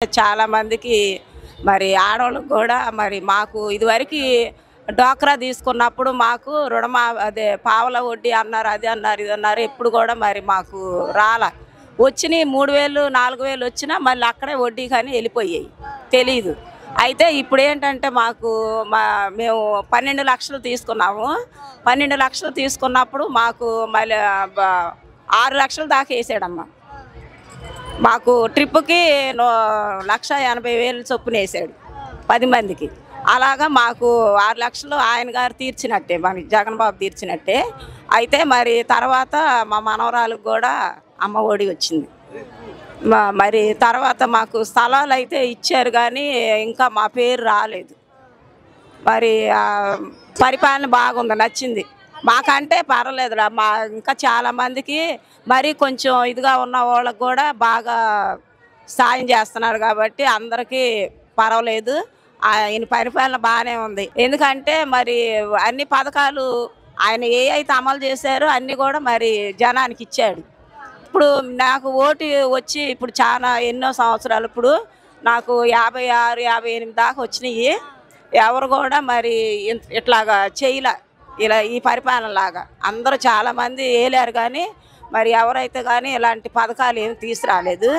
చాలా మందికి మరి ఆడవాళ్ళకి కూడా మరి మాకు ఇదివరకు డ్వాక్రా తీసుకున్నప్పుడు మాకు అదే పావల వడ్డీ అన్నారు, అది అన్నారు, ఇది అన్నారు. ఎప్పుడు కూడా మరి మాకు వచ్చినాయి 3000 4000 వచ్చినా మళ్ళీ అక్కడే వడ్డీ కానీ వెళ్ళిపోయాయి, తెలీదు. అయితే ఇప్పుడు ఏంటంటే మాకు మేము 12 లక్షలు తీసుకున్నాము. 12 లక్షలు తీసుకున్నప్పుడు మాకు మళ్ళీ 6 లక్షలు దాకా వేసాడమ్మా. మాకు ట్రిప్కి 1,80,000 చొప్పున వేసాడు 10 మందికి. అలాగా మాకు 6 లక్షలు ఆయన గారు తీర్చినట్టే, మనకి జగన్ బాబు తీర్చినట్టే. అయితే మరి తర్వాత మా మనవరాలకు కూడా అమ్మ ఒడి వచ్చింది. మరి తర్వాత మాకు స్థలాలు అయితే ఇచ్చారు కానీ ఇంకా మా పేరు రాలేదు. మరి పరిపాలన బాగుంది, నచ్చింది మాకంటే. పర్వాలేదురా, ఇంకా చాలామందికి మరి కొంచెం ఇదిగా ఉన్న వాళ్ళకి కూడా బాగా సాయం చేస్తున్నారు కాబట్టి అందరికీ పర్వాలేదు. ఆయన పరిపాలన బాగానే ఉంది. ఎందుకంటే మరి అన్ని పథకాలు ఆయన అయితే అమలు చేశారో అన్నీ కూడా మరి జనానికి ఇచ్చాడు. ఇప్పుడు నాకు ఓటు వచ్చి ఇప్పుడు చాలా ఎన్నో సంవత్సరాలు, ఇప్పుడు నాకు 56 58 దాకా వచ్చినాయి. ఎవరు కూడా మరి ఇట్లాగా చేయలే, ఇలా ఈ పరిపాలన లాగా. అందరూ చాలామంది వేయలేరు కానీ మరి ఎవరైతే కానీ ఇలాంటి పథకాలు ఏమి తీసుకురాలేదు.